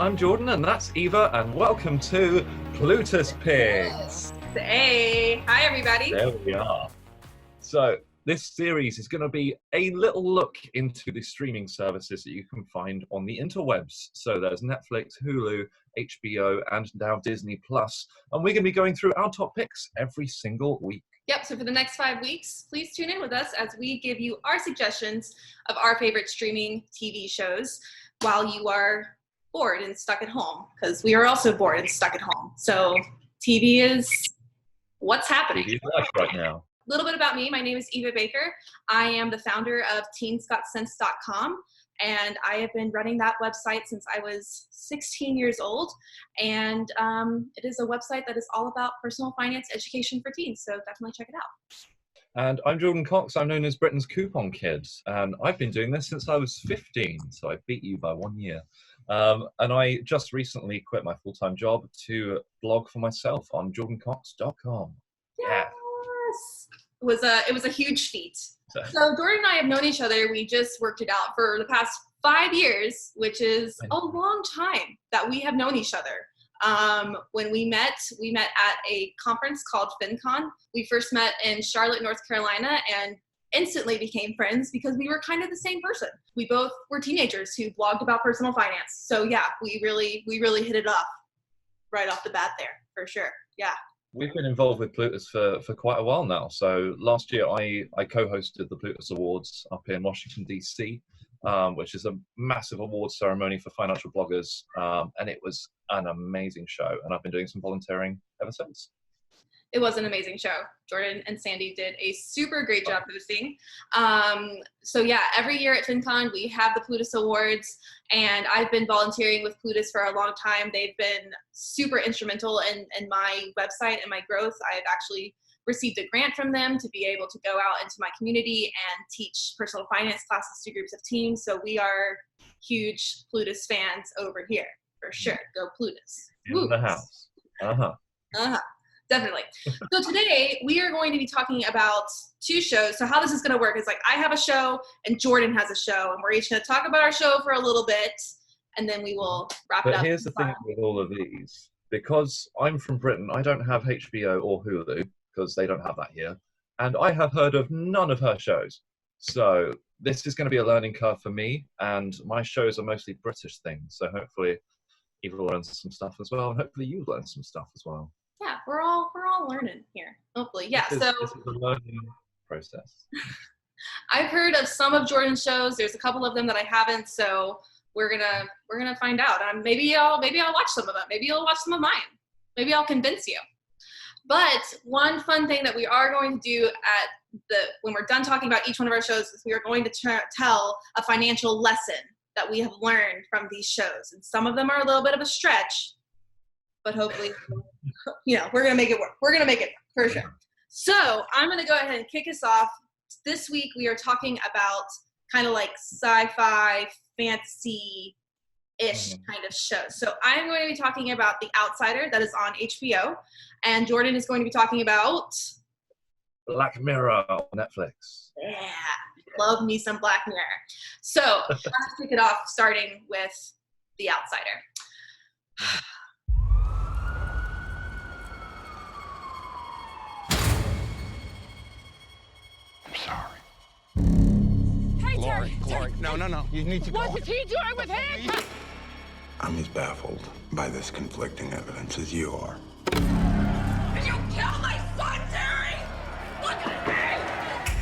I'm Jordan, and that's Eva, and welcome to Plutus Pigs. Hey, hi everybody. There we are. So this series is going to be a little look into the streaming services that you can find on the interwebs. So there's Netflix, Hulu, HBO, and now Disney Plus, and we're going to be going through our top picks every single week. Yep, so for the next 5 weeks, please tune in with us as we give you our suggestions of our favorite streaming TV shows while you are bored and stuck at home, because we are also bored and stuck at home. So TV is what's happening. TV is life right now. A little bit about me. My name is Eva Baker. I am the founder of teensgotsense.com, and I have been running that website since I was 16 years old. And it is a website that is all about personal finance education for teens, so definitely check it out. And I'm Jordan Cox. I'm known as Britain's Coupon Kid, and I've been doing this since I was 15, so I beat you by 1 year. And I just recently quit my full-time job to blog for myself on jordancox.com. Yes. It was a huge feat. So Jordan and I have known each other. We just worked it out for the past 5 years, which is a long time that we have known each other. When we met at a conference called FinCon. We first met in Charlotte, North Carolina, and instantly became friends because we were kind of the same person. We both were teenagers who blogged about personal finance. So yeah, we really hit it off right off the bat there, for sure. Yeah. We've been involved with Plutus for quite a while now. So last year I co-hosted the Plutus Awards up in Washington, D.C., which is a massive awards ceremony for financial bloggers. And it was an amazing show. And I've been doing some volunteering ever since. It was an amazing show. Jordan and Sandy did a super great job hosting. So yeah, every year at FinCon, we have the Plutus Awards, and I've been volunteering with Plutus for a long time. They've been super instrumental in my website and my growth. I've actually received a grant from them to be able to go out into my community and teach personal finance classes to groups of teens. So we are huge Plutus fans over here, for sure. Go Plutus. In the house. Definitely. So today we are going to be talking about 2 shows. So how this is going to work is like I have a show and Jordan has a show, and we're each going to talk about our show for a little bit, and then we will wrap it up. But here's the thing with all of these. Because I'm from Britain, I don't have HBO or Hulu because they don't have that here. And I have heard of none of her shows. So this is going to be a learning curve for me, and my shows are mostly British things. So hopefully Eva learns some stuff as well, and hopefully you learn some stuff as well. Yeah, we're all learning here, hopefully. Yeah, this is a learning process. I've heard of some of Jordan's shows. There's a couple of them that I haven't, so we're gonna find out. Maybe I'll watch some of them. Maybe you'll watch some of mine. Maybe I'll convince you. But one fun thing that we are going to do when we're done talking about each one of our shows is we are going to tell a financial lesson that we have learned from these shows, and some of them are a little bit of a stretch, but hopefully, we're going to make it work. We're going to make it work, for sure. So I'm going to go ahead and kick us off. This week, we are talking about kind of like sci-fi, fantasy-ish kind of shows. So I'm going to be talking about The Outsider, that is on HBO. And Jordan is going to be talking about Black Mirror on Netflix. Yeah, love me some Black Mirror. So let's kick it off, starting with The Outsider. Sorry. Hey, Lori, Terry. no. You need to go. What is he doing with him? I'm as baffled by this conflicting evidence as you are. Did you kill my son, Terry? Look at me!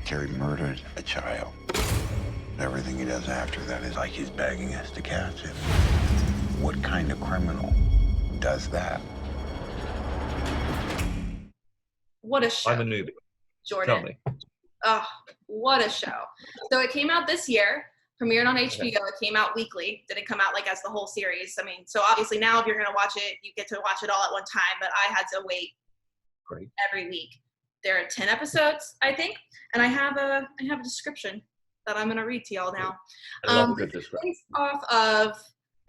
Terry murdered a child. Everything he does after that is like he's begging us to catch him. What kind of criminal does that? What a show. I'm a newbie. Jordan. Tell me. Oh, what a show. So it came out this year, premiered on HBO. It came out weekly. Didn't come out like as the whole series. I mean, so obviously now if you're going to watch it, you get to watch it all at one time, but I had to wait every week. There are 10 episodes, I think, and I have a description that I'm going to read to y'all now. I love a good description. Based off of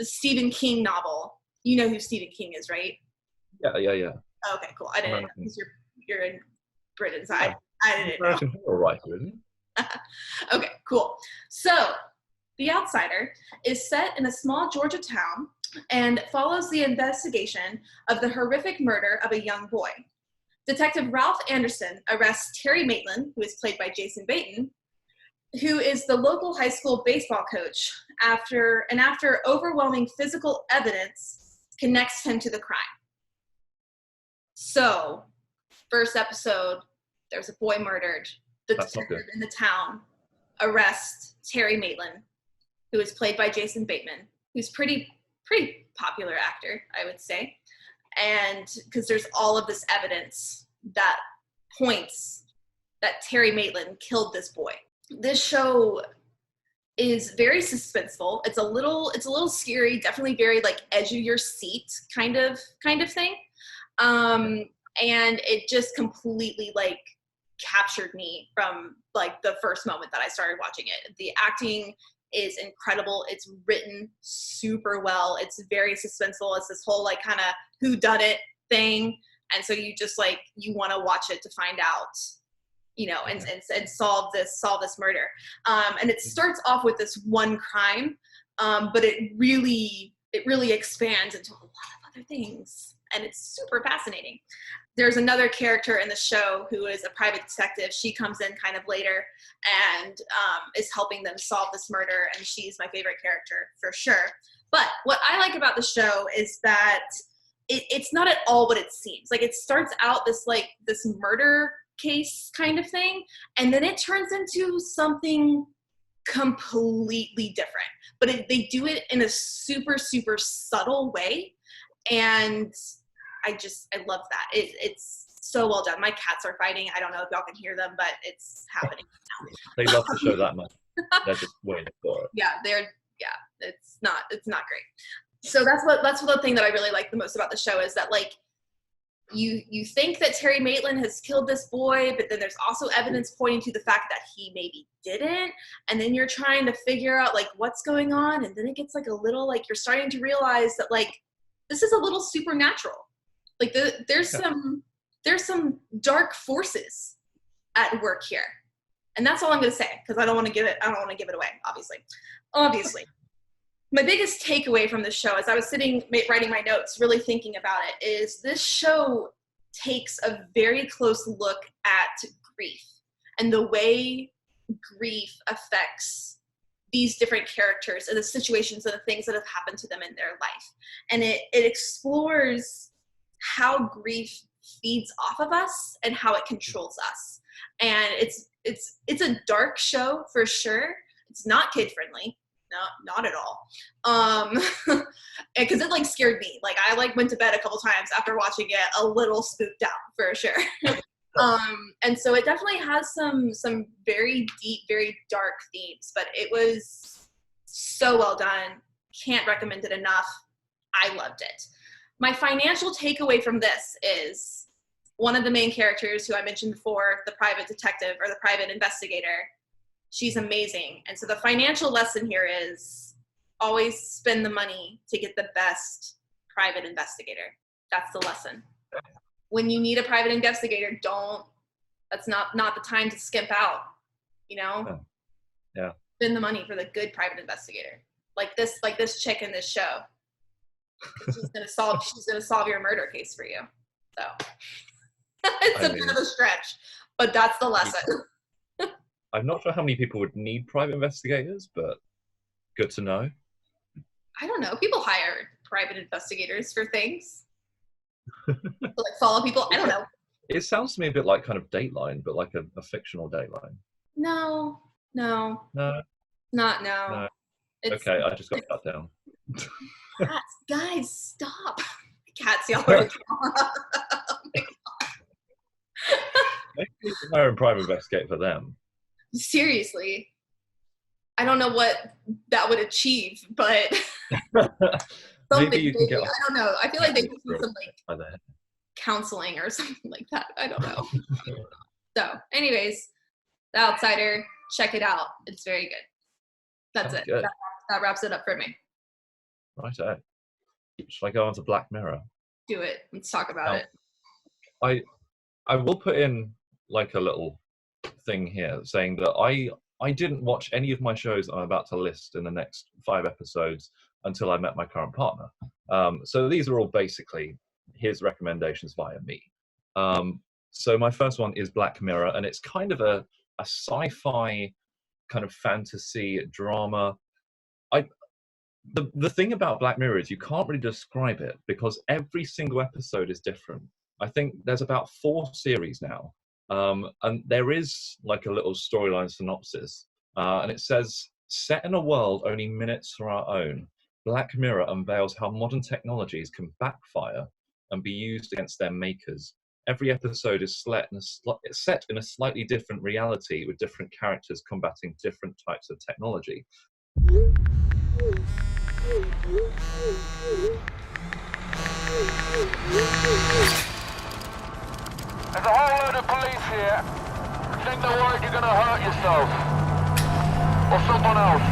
the Stephen King novel. You know who Stephen King is, right? Yeah. Okay, cool. I didn't know because you're in Britain, so I didn't know. American horror writer, isn't he? Okay, cool. So The Outsider is set in a small Georgia town and follows the investigation of the horrific murder of a young boy. Detective Ralph Anderson arrests Terry Maitland, who is played by Jason Bateman, who is the local high school baseball coach, after overwhelming physical evidence connects him to the crime. So, first episode, there's a boy murdered. The detective in the town arrests Terry Maitland, who is played by Jason Bateman, who's pretty popular actor, I would say. And because there's all of this evidence that points that Terry Maitland killed this boy. This show is very suspenseful. It's a little scary, definitely very like edge of your seat kind of thing. And it just completely like captured me from like the first moment that I started watching it. The acting is incredible. It's written super well. It's very suspenseful. It's this whole like kind of whodunit thing. And so you just like, you want to watch it to find out, you know, and solve this murder. And it starts off with this one crime, but it really expands into a lot of other things. And it's super fascinating. There's another character in the show who is a private detective. She comes in kind of later and is helping them solve this murder. And she's my favorite character for sure. But what I like about the show is that it's not at all what it seems. Like it starts out this murder case kind of thing. And then it turns into something completely different. But they do it in a super, super subtle way. And I love that. It's so well done. My cats are fighting. I don't know if y'all can hear them, but it's happening now. They love the show that much. They're just waiting for it. It's not great. So that's the thing that I really like the most about the show is that like you think that Terry Maitland has killed this boy, but then there's also evidence pointing to the fact that he maybe didn't. And then you're trying to figure out like what's going on. And then it gets like a little like you're starting to realize that like this is a little supernatural. Like there's some dark forces at work here. And that's all I'm going to say because I don't want to give it away, obviously. My biggest takeaway from this show as I was sitting writing my notes, really thinking about it, is this show takes a very close look at grief and the way grief affects these different characters and the situations and the things that have happened to them in their life. And it explores how grief feeds off of us and how it controls us. And it's a dark show for sure. It's not kid friendly. No, not at all. Because it like scared me. Like I like went to bed a couple times after watching it, a little spooked out for sure. And so it definitely has some very deep, very dark themes, but it was so well done. Can't recommend it enough. I loved it. My financial takeaway from this is one of the main characters who I mentioned before, the private detective or the private investigator. She's amazing. And so the financial lesson here is always spend the money to get the best private investigator. That's the lesson. When you need a private investigator, that's not the time to skimp out, you know? Yeah. Spend the money for the good private investigator. Like this chick in this show. She's gonna solve your murder case for you. So it's a bit of a stretch, but that's the lesson. I'm not sure how many people would need private investigators, but good to know. I don't know. People hire private investigators for things. To, like follow people. I don't know. It sounds to me a bit like kind of Dateline, but like a fictional Dateline. No. No. Okay, I just got that down. Cats, guys, stop. Cats, y'all are Maybe you can hire a private investigator for them. Seriously. I don't know what that would achieve, but maybe you can get. I don't know. I feel like they could do some like there. counseling or something like that. I don't know. So, anyways, The Outsider, check it out. It's very good. That's it. Good. That wraps it up for me. Righto. Shall I go on to Black Mirror? Do it. Let's talk about it. I will put in like a little thing here saying that I didn't watch any of my shows I'm about to list in the next 5 episodes until I met my current partner. So these are all basically his recommendations via me. So my first one is Black Mirror, and it's kind of a sci-fi kind of fantasy drama. The thing about Black Mirror is you can't really describe it because every single episode is different. I think there's about 4 series now, and there is like a little storyline synopsis, and it says, set in a world only minutes from our own, Black Mirror unveils how modern technologies can backfire and be used against their makers. Every episode is set in a slightly different reality with different characters combating different types of technology. There's a whole load of police here. Think they're worried you're gonna hurt yourself. Or someone else.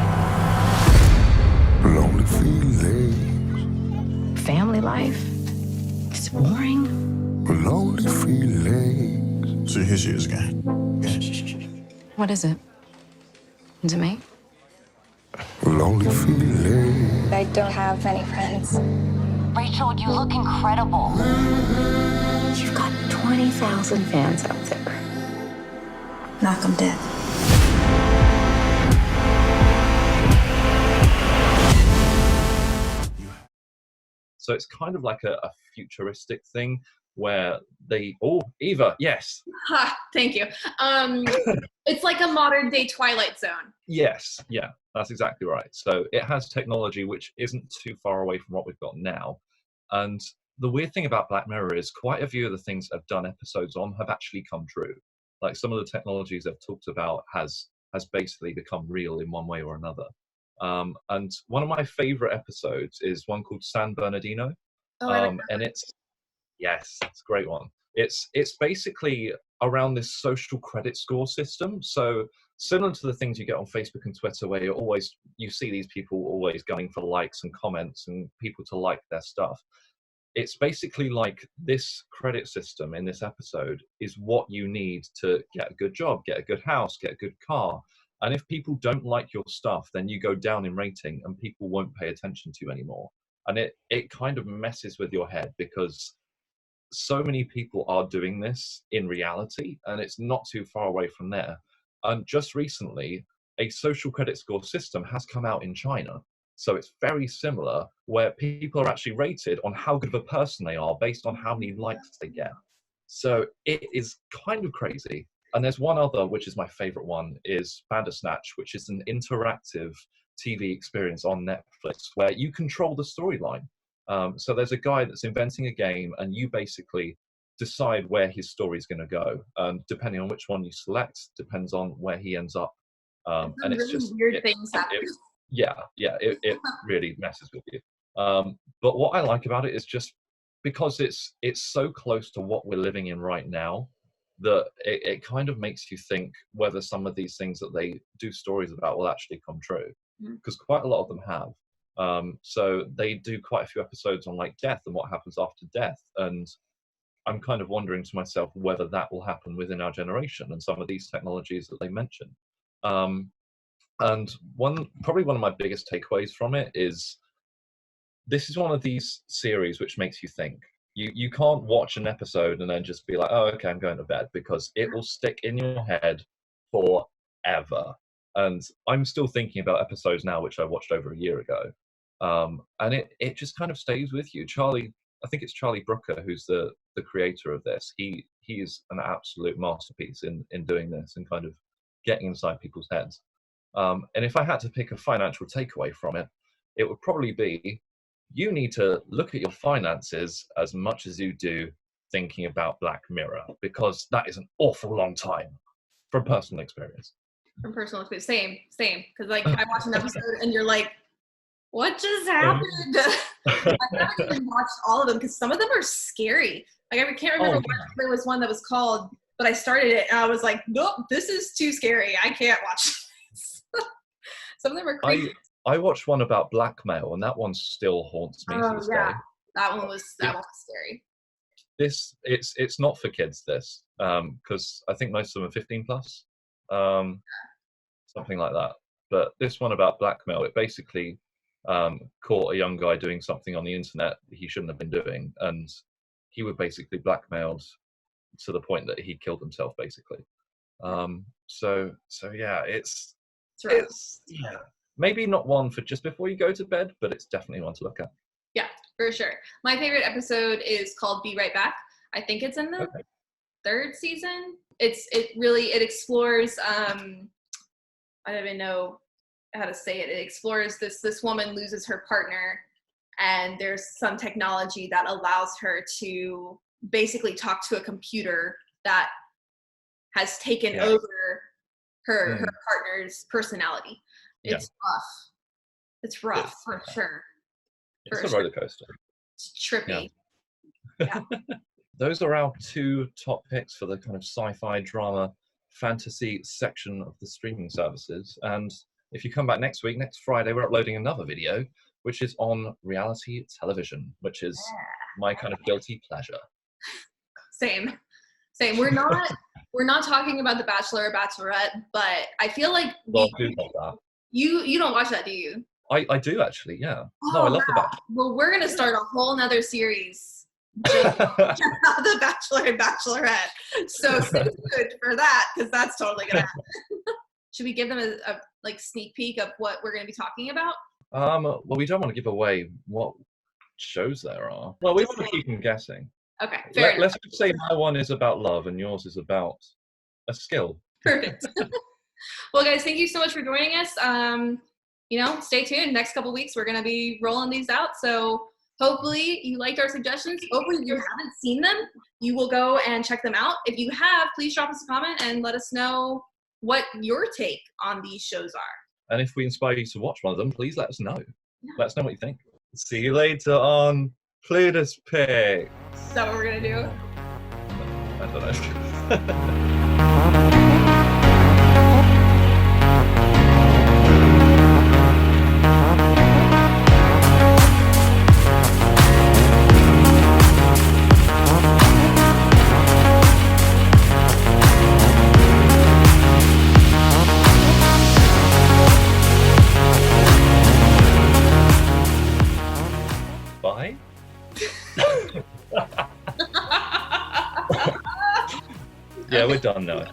Lonely feelings. Family life. It's boring. Lonely feelings. So here she is again. What is it? Is it me? Lonely feelings. I don't have many friends. Rachel, you look incredible. You've got 20,000 fans out there. Knock 'em dead. So it's kind of like a futuristic thing where Eva, yes. Ha, thank you. It's like a modern day Twilight Zone. Yes, yeah, that's exactly right. So it has technology which isn't too far away from what we've got now. And the weird thing about Black Mirror is quite a few of the things I've done episodes on have actually come true. Like some of the technologies I've talked about has basically become real in one way or another. And one of my favorite episodes is one called San Bernardino. And it's a great one. It's basically around this social credit score system. So similar to the things you get on Facebook and Twitter, where you see these people always going for likes and comments and people to like their stuff. It's basically like this credit system in this episode is what you need to get a good job, get a good house, get a good car. And if people don't like your stuff, then you go down in rating and people won't pay attention to you anymore. And it kind of messes with your head because so many people are doing this in reality, and it's not too far away from there. And just recently, a social credit score system has come out in China. So it's very similar, where people are actually rated on how good of a person they are based on how many likes they get. So it is kind of crazy. And there's one other, which is my favorite one, is Bandersnatch, which is an interactive TV experience on Netflix where you control the storyline. So there's a guy that's inventing a game, and you basically decide where his story is going to go. Depending on which one you select, depends on where he ends up. And it's really just weird things happen. It really messes with you. But what I like about it is just because it's so close to what we're living in right now, that it kind of makes you think whether some of these things that they do stories about will actually come true, because quite a lot of them have. So they do quite a few episodes on like death and what happens after death, and I'm kind of wondering to myself whether that will happen within our generation and some of these technologies that they mention. And probably one of my biggest takeaways from it is this is one of these series which makes you think. You can't watch an episode and then just be like, oh, okay, I'm going to bed, because it will stick in your head forever. And I'm still thinking about episodes now, which I watched over a year ago. And it just kind of stays with you. I think it's Charlie Brooker, who's the creator of this. He is an absolute masterpiece in doing this and kind of getting inside people's heads. And if I had to pick a financial takeaway from it, it would probably be, you need to look at your finances as much as you do thinking about Black Mirror, because that is an awful long time from personal experience. From personal experience, same. Because like I watch an episode and you're like, what just happened? I haven't even watched all of them because some of them are scary. Like I can't remember what there was one that was called, but I started it and I was like, nope, this is too scary. I can't watch this. Some of them are crazy. I watched one about blackmail, and that one still haunts me to this day. That one was scary. It's not for kids, this, because I think most of them are 15 plus. So something like that. But this one about blackmail, it basically caught a young guy doing something on the internet he shouldn't have been doing, and he was basically blackmailed to the point that he killed himself, basically. So yeah, it's yeah, maybe not one for just before you go to bed, but it's definitely one to look at. Yeah, for sure. My favorite episode is called Be Right Back. I think it's in the third season. It explores I don't even know how to say it. It explores this woman loses her partner, and there's some technology that allows her to basically talk to a computer that has taken over her partner's personality. It's rough. It's rough for sure. It's a roller coaster. It's trippy. Yeah. Those are our 2 top picks for the kind of sci-fi, drama, fantasy section of the streaming services. And if you come back next week, next Friday, we're uploading another video, which is on reality television, which is my kind of guilty pleasure. Same. We're not talking about The Bachelor or Bachelorette, but I feel like you don't watch that, do you? I do actually, yeah. No, I love The Bachelor. Well, we're gonna start a whole nother series just about The Bachelor and Bachelorette. So stay tuned for that, because that's totally gonna happen. Should we give them a sneak peek of what we're gonna be talking about? Well, we don't want to give away what shows there are. Well, we want to keep them guessing. Okay, Let's just say my one is about love and yours is about a skill. Perfect. Well, guys, thank you so much for joining us. Stay tuned. Next couple weeks, we're going to be rolling these out. So hopefully you liked our suggestions. Hopefully you haven't seen them. You will go and check them out. If you have, please drop us a comment and let us know what your take on these shows are. And if we inspire you to watch one of them, please let us know. Yeah. Let us know what you think. See you later on Plutus Pick. Is that what we're going to do? I don't know. Bye. Yeah, we're done now.